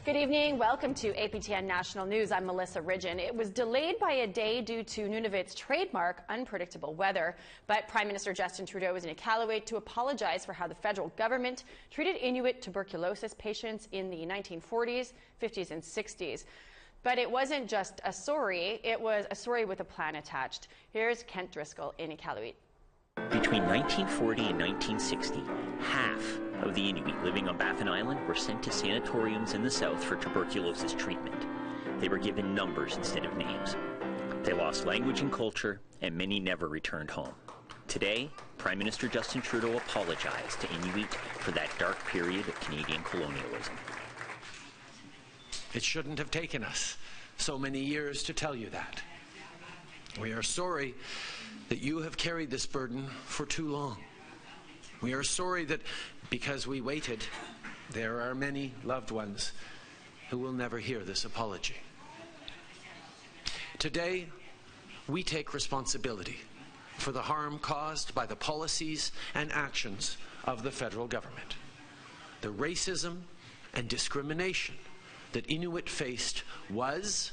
Good evening. Welcome to APTN National News. I'm Melissa Ridgen. It was delayed by a day due to Nunavut's trademark unpredictable weather, but Prime Minister Justin Trudeau was in Iqaluit to apologize for how the federal government treated Inuit tuberculosis patients in the 1940s, 50s and 60s. But it wasn't just a sorry, it was a sorry with a plan attached. Here's Kent Driscoll in Iqaluit. Between 1940 and 1960, half of the Inuit living on Baffin Island were sent to sanatoriums in the south for tuberculosis treatment. They were given numbers instead of names. They lost language and culture, and many never returned home. Today, Prime Minister Justin Trudeau apologized to Inuit for that dark period of Canadian colonialism. It shouldn't have taken us so many years to tell you that. We are sorry that you have carried this burden for too long. We are sorry that because we waited, there are many loved ones who will never hear this apology. Today, we take responsibility for the harm caused by the policies and actions of the federal government. The racism and discrimination that Inuit faced was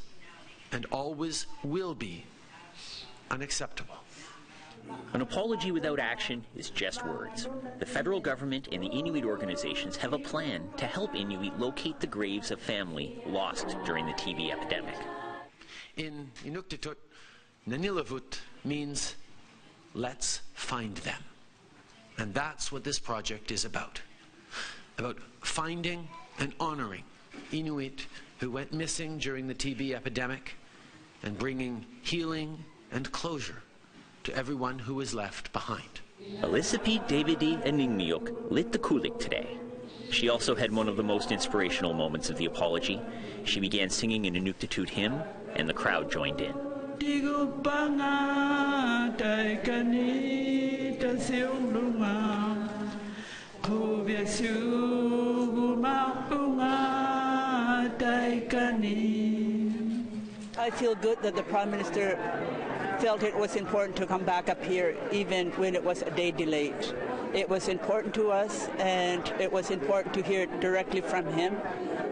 and always will be unacceptable. An apology without action is just words. The federal government and the Inuit organizations have a plan to help Inuit locate the graves of family lost during the TB epidemic. In Inuk, Nunavut means let's find them. And that's what this project is about finding and honoring Inuit who went missing during the TB epidemic and bringing healing and closure to everyone who was left behind. Recipient Davidi and Inuk lit the kulik today. She also had one of the most inspirational moments of the apology. She began singing an Inuktitut hymn, and the crowd joined in. I feel good that the Prime Minister felt it was important to come back up here even when it was a day delayed. It was important to us, and it was important to hear it directly from him.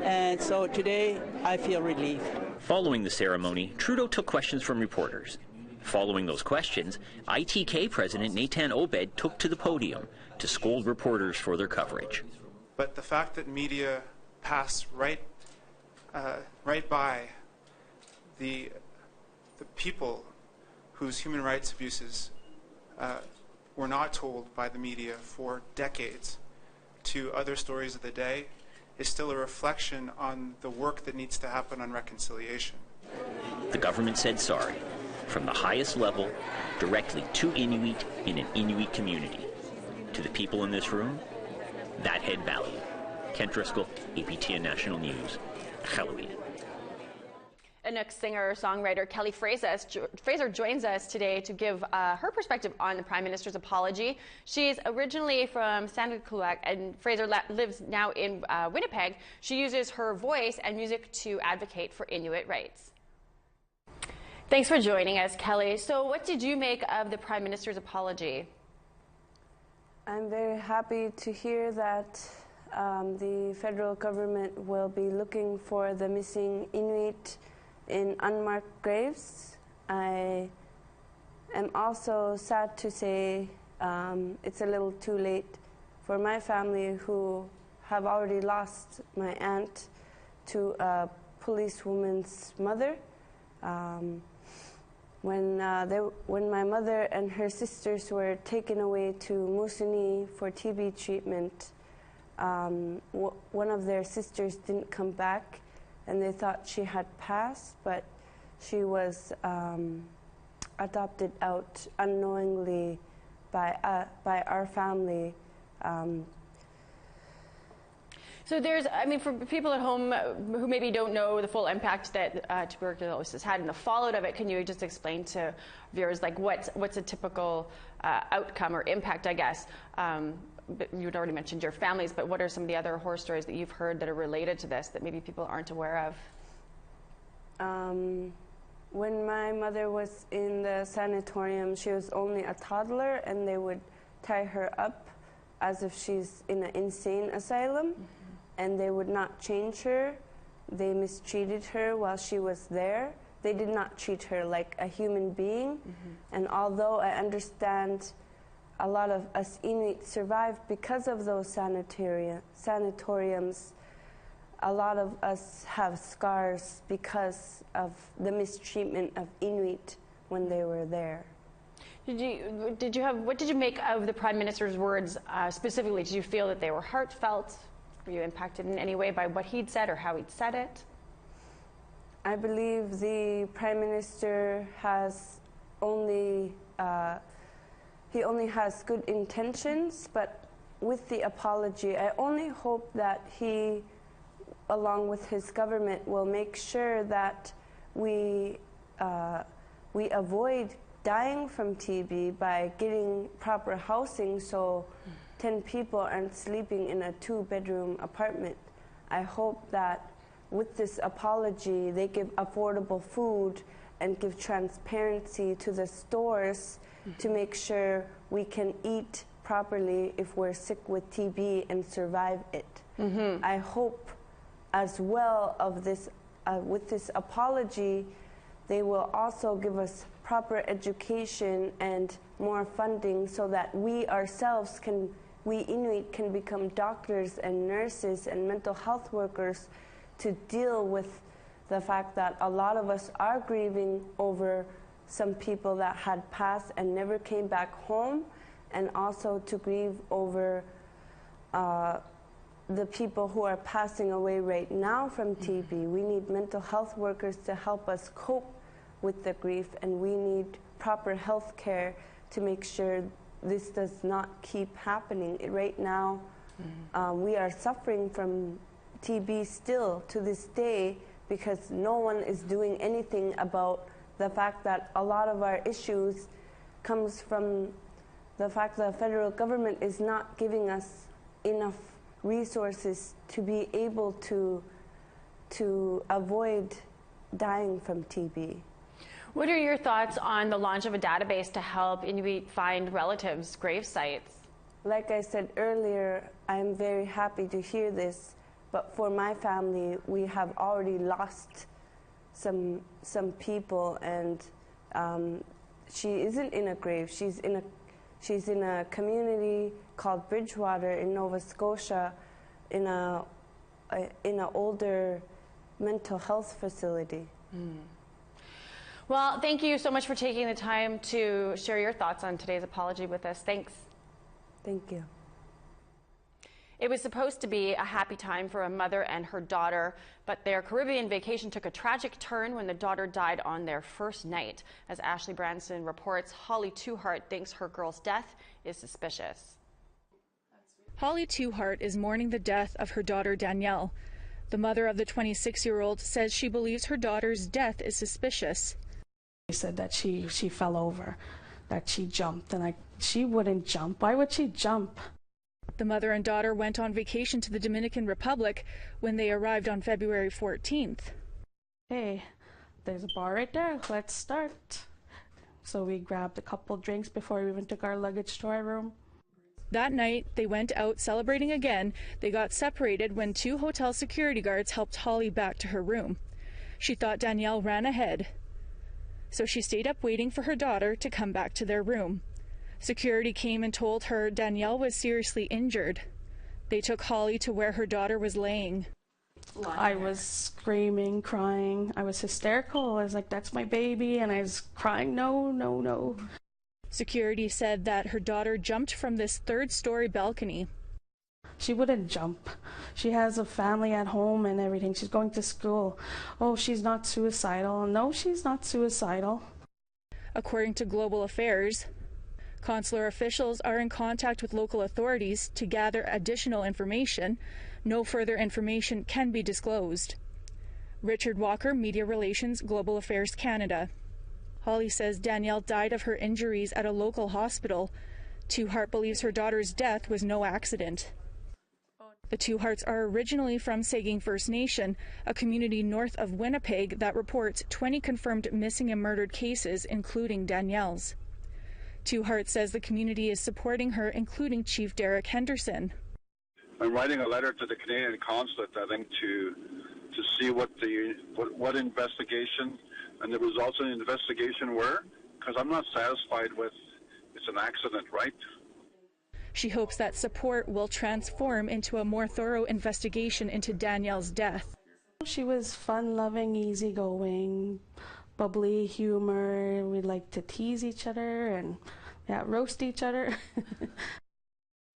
And so today I feel relieved. Following the ceremony, Trudeau took questions from reporters. Following those questions, ITK President Nathan Obed took to the podium to scold reporters for their coverage. But the fact that media pass right by the people whose human rights abuses were not told by the media for decades to other stories of the day is still a reflection on the work that needs to happen on reconciliation. The government said sorry, from the highest level, directly to Inuit in an Inuit community. To the people in this room, that had value. Kent Driscoll, APTN National News, Iqaluit. Inuk singer-songwriter Kelly Fraser joins us today to give her perspective on the Prime Minister's apology. She's originally from Iqaluit, and Fraser lives now in Winnipeg. She uses her voice and music to advocate for Inuit rights. Thanks for joining us, Kelly. So what did you make of the Prime Minister's apology? I'm very happy to hear that the federal government will be looking for the missing Inuit in unmarked graves. I am also sad to say it's a little too late for my family, who have already lost my aunt to a policewoman's mother. When my mother and her sisters were taken away to Moosonee for TB treatment, one of their sisters didn't come back, and they thought she had passed, but she was adopted out unknowingly by our family. So there's, I mean, for people at home who maybe don't know the full impact that tuberculosis had and the fallout of it, can you just explain to viewers, like, what's a typical outcome or impact, I guess? You had already mentioned your families, but what are some of the other horror stories that you've heard that are related to this that maybe people aren't aware of? When my mother was in the sanatorium, she was only a toddler, and they would tie her up as if she's in an insane asylum, and they would not change her they mistreated her while she was there. They did not treat her like a human being. And although I understand a lot of us Inuit survived because of those sanatoriums, a lot of us have scars because of the mistreatment of Inuit when they were there. What did you make of the Prime Minister's words specifically? Did you feel that they were heartfelt? Were you impacted in any way by what he'd said or how he'd said it? I believe the Prime Minister has only has good intentions, but with the apology, I only hope that he, along with his government, will make sure that we avoid dying from TB by getting proper housing so 10 people aren't sleeping in a 2-bedroom apartment. I hope that with this apology, they give affordable food and give transparency to the stores to make sure we can eat properly if we're sick with TB and survive it. I hope as well of this, with this apology, they will also give us proper education and more funding so that we ourselves we Inuit can become doctors and nurses and mental health workers to deal with the fact that a lot of us are grieving over some people that had passed and never came back home, and also to grieve over the people who are passing away right now from TB. We need mental health workers to help us cope with the grief, and we need proper health care to make sure this does not keep happening. Right now, we are suffering from TB still to this day because no one is doing anything about the fact that a lot of our issues comes from the fact that the federal government is not giving us enough resources to be able to avoid dying from TB. What are your thoughts on the launch of a database to help Inuit find relatives' grave sites? Like I said earlier, I'm very happy to hear this, but for my family, we have already lost some people, and she isn't in a grave. She's in a community called Bridgewater in Nova Scotia, in an older mental health facility. Well, thank you so much for taking the time to share your thoughts on today's apology with us. Thanks. Thank you. It was supposed to be a happy time for a mother and her daughter, but their Caribbean vacation took a tragic turn when the daughter died on their first night. As Ashley Branson reports, Holly Twohart thinks her girl's death is suspicious. Holly Twohart is mourning the death of her daughter Danielle. The mother of the 26-year-old says she believes her daughter's death is suspicious. They said that she fell over, that she jumped, and she wouldn't jump. Why would she jump? The mother and daughter went on vacation to the Dominican Republic when they arrived on February 14th. Hey, there's a bar right there. Let's start. So we grabbed a couple drinks before we even took our luggage to our room. That night, they went out celebrating again. They got separated when 2 hotel security guards helped Holly back to her room. She thought Danielle ran ahead, so she stayed up waiting for her daughter to come back to their room. Security came and told her Danielle was seriously injured. They took Holly to where her daughter was laying. I was screaming, crying. I was hysterical. I was like, that's my baby. And I was crying, no, no, no. Security said that her daughter jumped from this 3rd-story balcony. She wouldn't jump. She has a family at home and everything. She's going to school. Oh, she's not suicidal. No, she's not suicidal. According to Global Affairs, consular officials are in contact with local authorities to gather additional information. No further information can be disclosed. Richard Walker, Media Relations, Global Affairs Canada. Holly says Danielle died of her injuries at a local hospital. Twohart believes her daughter's death was no accident. The Twoharts are originally from Saging First Nation, a community north of Winnipeg that reports 20 confirmed missing and murdered cases, including Danielle's. Twohart says the community is supporting her, including Chief Derek Henderson. I'm writing a letter to the Canadian consulate, I think, to to see what investigation and the results of the investigation were, because I'm not satisfied with it's an accident, right? She hopes that support will transform into a more thorough investigation into Danielle's death. She was fun-loving, easygoing, bubbly humor. We like to tease each other and roast each other.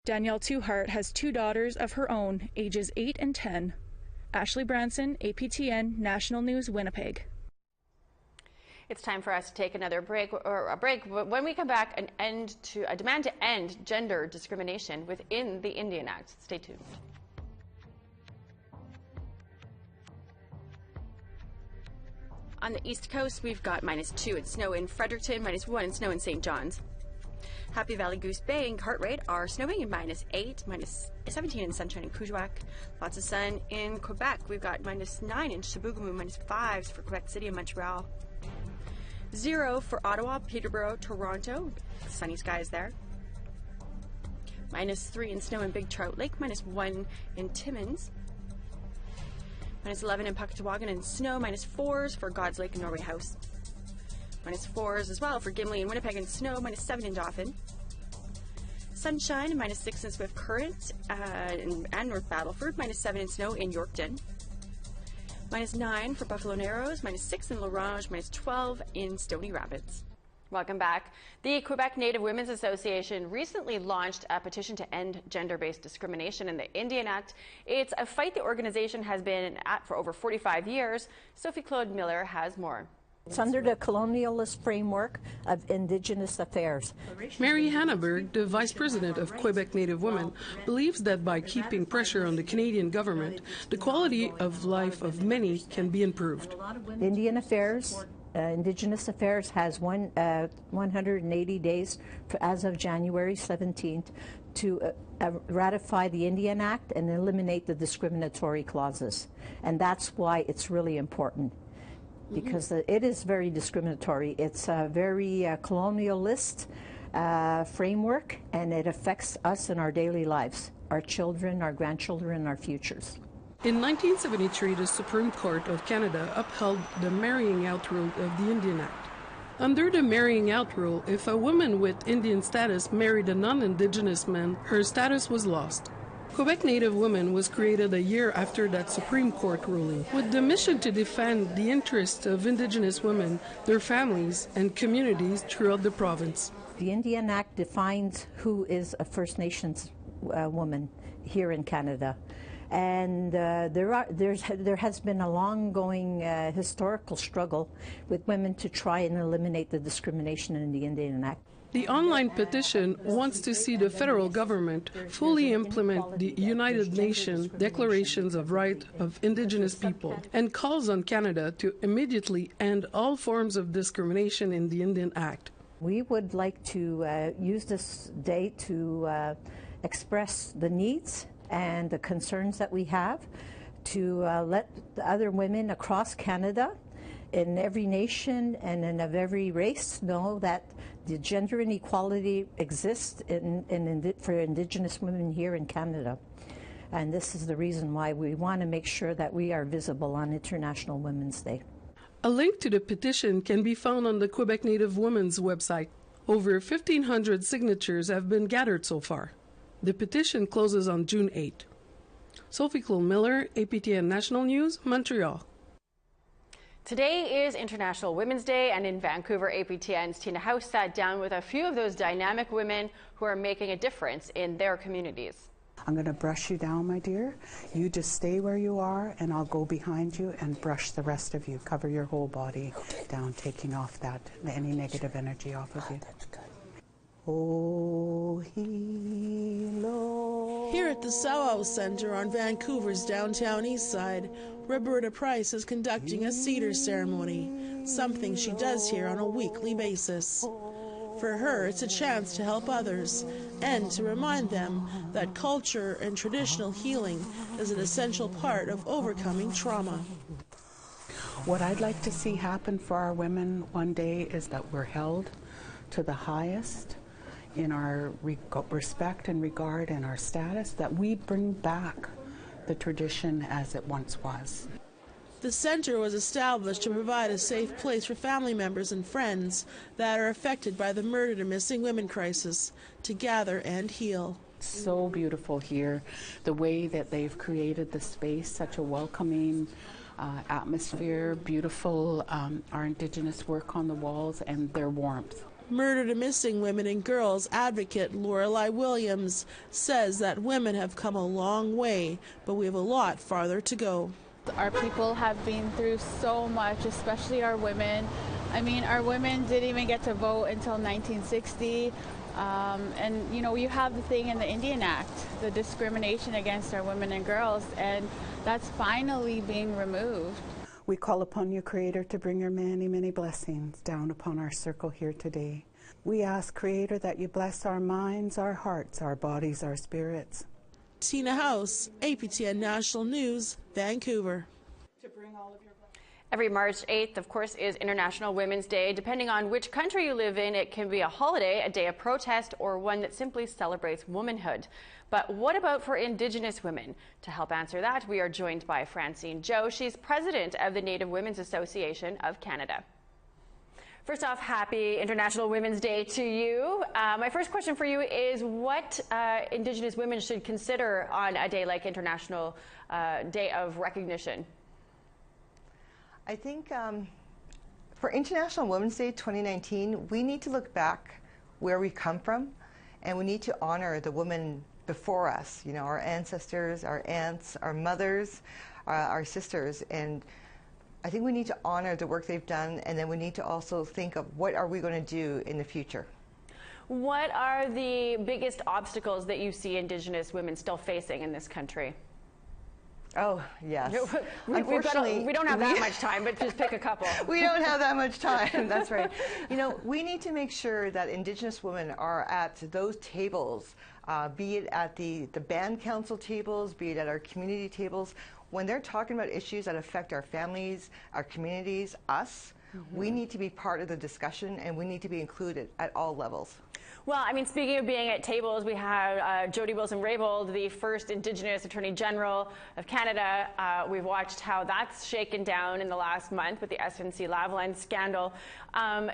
Danielle Tuhart has 2 daughters of her own, ages 8 and 10. Ashley Branson, APTN National News, Winnipeg. It's time for us to take another break, but when we come back, a demand to end gender discrimination within the Indian Act. Stay tuned. On the East Coast, we've got -2 and snow in Fredericton, -1 and snow in St. John's. Happy Valley, Goose Bay and Cartwright are snowing in -8, -17 in Sunshine and Kuujjuaq. Lots of sun in Quebec. We've got -9 in Chibougamau, -5 for Quebec City and Montreal. 0 for Ottawa, Peterborough, Toronto. Sunny skies there. -3 in snow in Big Trout Lake, -1 in Timmins. -11 in Puckatawagan and snow, -4s for God's Lake and Norway House. -4s as well for Gimli and Winnipeg and snow, -7 in Dauphin. Sunshine, -6 in Swift Current and North Battleford, -7 in snow in Yorkton. -9 for Buffalo Narrows, -6 in La Ronge, -12 in Stony Rapids. Welcome back. The Quebec Native Women's Association recently launched a petition to end gender-based discrimination in the Indian Act. It's a fight the organization has been at for over 45 years. Sophie Claude Miller has more. It's under the colonialist framework of Indigenous affairs. Mary Hannaberg, the Vice President of Quebec Native Women, believes that by keeping pressure on the Canadian government, the quality of life of many can be improved. Indian Affairs, Indigenous Affairs has 180 days as of January 17th to ratify the Indian Act and eliminate the discriminatory clauses. And that's why it's really important. Because it is very discriminatory. It's a very colonialist framework, and it affects us in our daily lives, our children, our grandchildren, our futures. In 1973, the Supreme Court of Canada upheld the marrying out rule of the Indian Act. Under the marrying out rule, if a woman with Indian status married a non-Indigenous man, her status was lost. Quebec Native Women was created a year after that Supreme Court ruling, with the mission to defend the interests of Indigenous women, their families, and communities throughout the province. The Indian Act defines who is a First Nations woman here in Canada. And there has been a long-going historical struggle with women to try and eliminate the discrimination in the Indian Act. The online petition wants to see the federal government fully implement the United Nations Declarations of Rights of Indigenous People and calls on Canada to immediately end all forms of discrimination in the Indian Act. We would like to use this day to express the needs and the concerns that we have, to let the other women across Canada in every nation and in of every race know that the gender inequality exists for Indigenous women here in Canada. And this is the reason why we want to make sure that we are visible on International Women's Day. A link to the petition can be found on the Quebec Native Women's website. Over 1,500 signatures have been gathered so far. The petition closes on June 8. Sophie Claude Miller, APTN National News, Montreal. Today is International Women's Day, and in Vancouver, APTN's Tina House sat down with a few of those dynamic women who are making a difference in their communities. I'm going to brush you down, my dear. You just stay where you are, and I'll go behind you and brush the rest of you. Cover your whole body down, taking off any negative energy off of you. That's good. Oh, here at the Sow Center on Vancouver's downtown east side, Roberta Price is conducting a cedar ceremony, something she does here on a weekly basis. For her, it's a chance to help others and to remind them that culture and traditional healing is an essential part of overcoming trauma. What I'd like to see happen for our women one day is that we're held to the highest in our respect and regard and our status, that we bring back the tradition as it once was. The center was established to provide a safe place for family members and friends that are affected by the murdered and missing women crisis to gather and heal. So beautiful here, the way that they've created the space, such a welcoming atmosphere, beautiful, our Indigenous work on the walls and their warmth. Murdered and missing women and girls advocate Lorelei Williams says that women have come a long way, but we have a lot farther to go. Our people have been through so much, especially our women. I mean, our women didn't even get to vote until 1960. And, you know, you have the thing in the Indian Act, the discrimination against our women and girls, and that's finally being removed. We call upon you, Creator, to bring your many, many blessings down upon our circle here today. We ask, Creator, that you bless our minds, our hearts, our bodies, our spirits. Tina House, APTN National News, Vancouver. Every March 8th, of course, is International Women's Day. Depending on which country you live in, it can be a holiday, a day of protest, or one that simply celebrates womanhood. But what about for Indigenous women? To help answer that, we are joined by Francine Joe. She's president of the Native Women's Association of Canada. First off, happy International Women's Day to you. My first question for you is what Indigenous women should consider on a day like International Day of Recognition? I think for International Women's Day 2019, we need to look back where we come from, and we need to honor the women before us, you know, our ancestors, our aunts, our mothers, our sisters, and I think we need to honor the work they've done, and then we need to also think of what are we going to do in the future. What are the biggest obstacles that you see Indigenous women still facing in this country? Oh, yes. Unfortunately, we don't have that much time, but just pick a couple. We don't have that much time, that's right. You know, we need to make sure that Indigenous women are at those tables, be it at the band council tables, be it at our community tables. When they're talking about issues that affect our families, our communities, us, we need to be part of the discussion, and we need to be included at all levels. Well, I mean, speaking of being at tables, we have Jody Wilson-Raybould, the first Indigenous Attorney General of Canada. We've watched how that's shaken down in the last month with the SNC-Lavalin scandal.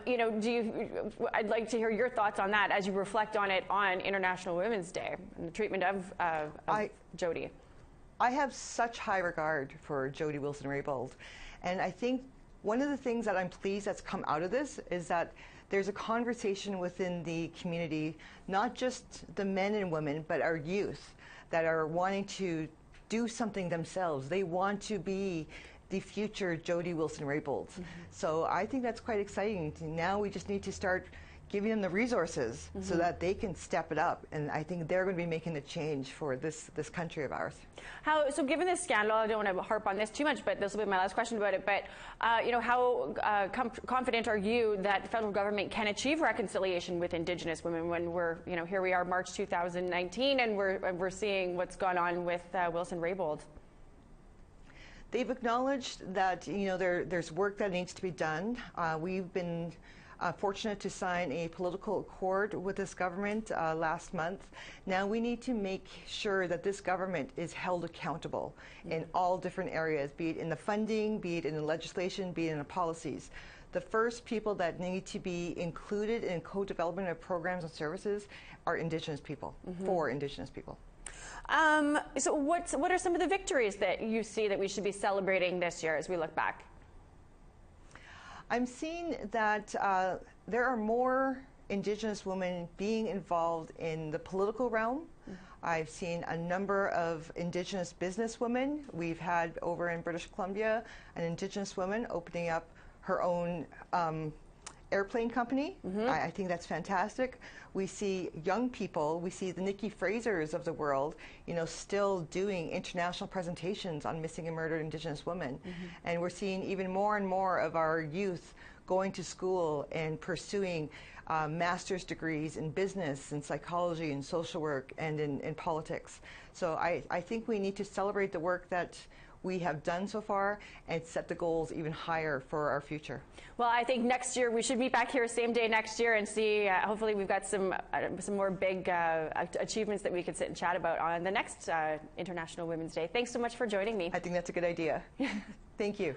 You know, I'd like to hear your thoughts on that as you reflect on it on International Women's Day and the treatment of Jody. I have such high regard for Jody Wilson-Raybould, and I think one of the things that I'm pleased that's come out of this is that there's a conversation within the community, not just the men and women, but our youth that are wanting to do something themselves. They want to be the future Jody Wilson-Raybould. So I think that's quite exciting. Now we just need to start giving them the resources so that they can step it up, and I think they're going to be making the change for this country of ours. So given this scandal, I don't want to harp on this too much, but this will be my last question about it, but you know, how confident are you that the federal government can achieve reconciliation with Indigenous women when we're, you know, here we are March 2019 and we're seeing what's gone on with Wilson-Raybould? They've acknowledged that, you know, there's work that needs to be done. We've been fortunate to sign a political accord with this government last month. Now we need to make sure that this government is held accountable in all different areas, be it in the funding, be it in the legislation, be it in the policies. The first people that need to be included in co-development of programs and services are Indigenous people, for Indigenous people. So what are some of the victories that you see that we should be celebrating this year as we look back? I'm seeing that there are more Indigenous women being involved in the political realm. I've seen a number of Indigenous businesswomen. We've had over in British Columbia an Indigenous woman opening up her own airplane company. I think that's fantastic. We see young people, we see the Kelly Frasers of the world, you know, still doing international presentations on missing and murdered Indigenous women. And we're seeing even more and more of our youth going to school and pursuing master's degrees in business and psychology and social work and in politics. So I think we need to celebrate the work that we have done so far and set the goals even higher for our future. Well, I think next year we should meet back here same day next year and see, hopefully we've got some more big achievements that we could sit and chat about on the next International Women's Day. Thanks so much for joining me. I think that's a good idea. Thank you.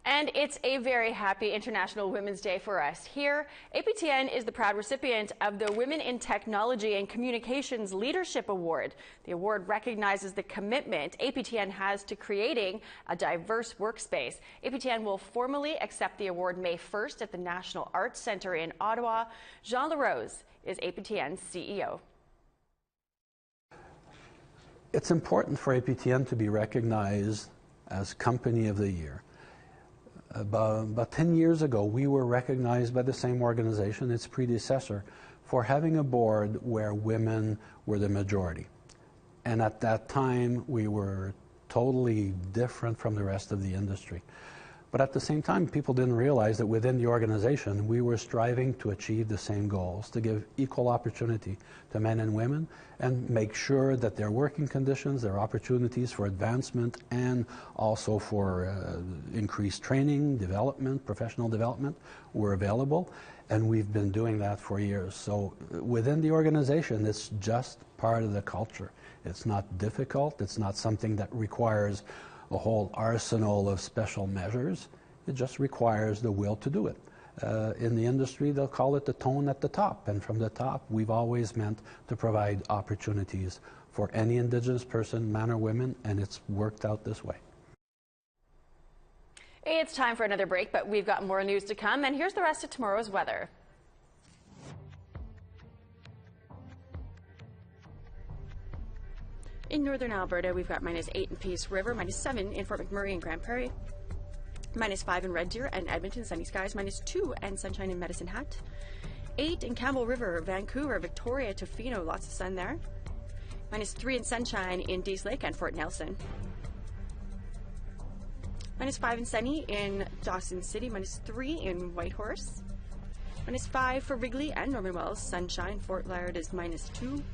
And it's a very happy International Women's Day for us here. APTN is the proud recipient of the Women in Technology and Communications Leadership Award. The award recognizes the commitment APTN has to creating a diverse workspace. APTN will formally accept the award May 1st at the National Arts Centre in Ottawa. Jean LaRose is APTN's CEO. It's important for APTN to be recognized as Company of the Year. About 10 years ago, we were recognized by the same organization, its predecessor, for having a board where women were the majority. And at that time, we were totally different from the rest of the industry. But at the same time, people didn't realize that within the organization, we were striving to achieve the same goals, to give equal opportunity to men and women, and make sure that their working conditions, their opportunities for advancement, and also for increased training, development, professional development were available. And we've been doing that for years. So within the organization, it's just part of the culture. It's not difficult. It's not something that requires a whole arsenal of special measures. It just requires the will to do it. In the industry, they'll call it the tone at the top. And from the top, we've always meant to provide opportunities for any Indigenous person, man or woman, and it's worked out this way. It's time for another break, but we've got more news to come. And here's the rest of tomorrow's weather. In northern Alberta, we've got -8 in Peace River, -7 in Fort McMurray and Grand Prairie, -5 in Red Deer and Edmonton, sunny skies, -2 and sunshine in Medicine Hat, 8 in Campbell River, Vancouver, Victoria, Tofino, lots of sun there, -3 in sunshine in Dease Lake and Fort Nelson, -5 and sunny in Dawson City, -3 in Whitehorse, -5 for Wrigley and Norman Wells, sunshine. Fort Laird is -2.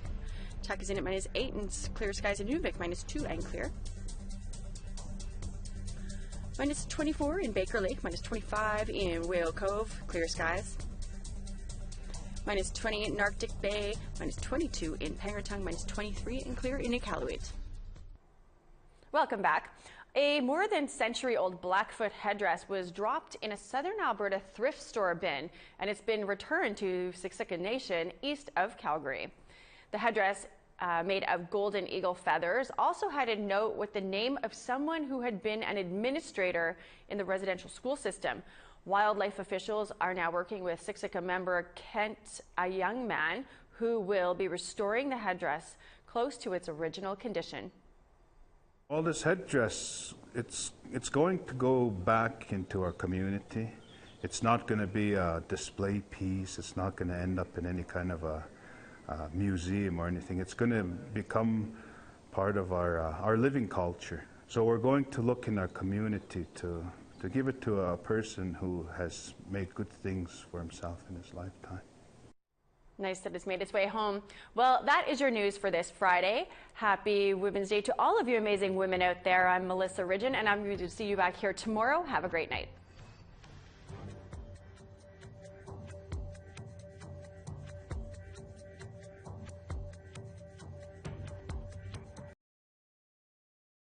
Tuck is in at -8 and clear skies in Nunavut, -2 and clear. -24 in Baker Lake, -25 in Whale Cove, clear skies. -20 in Arctic Bay, -22 in Pangertung, -23 and clear in Iqaluit. Welcome back. A more than century-old Blackfoot headdress was dropped in a southern Alberta thrift store bin, and it's been returned to Siksika Nation east of Calgary. The headdress, made of golden eagle feathers, also had a note with the name of someone who had been an administrator in the residential school system. Wildlife officials are now working with Siksika member Kent, a young man, who will be restoring the headdress close to its original condition. Well, this headdress, it's going to go back into our community. It's not going to be a display piece. It's not going to end up in any kind of a museum or anything. It's going to become part of our living culture. So we're going to look in our community to give it to a person who has made good things for himself in his lifetime. Nice that it's made its way home. Well, that is your news for this Friday. Happy Women's Day to all of you amazing women out there. I'm Melissa Ridgen, and I'm going to see you back here tomorrow. Have a great night.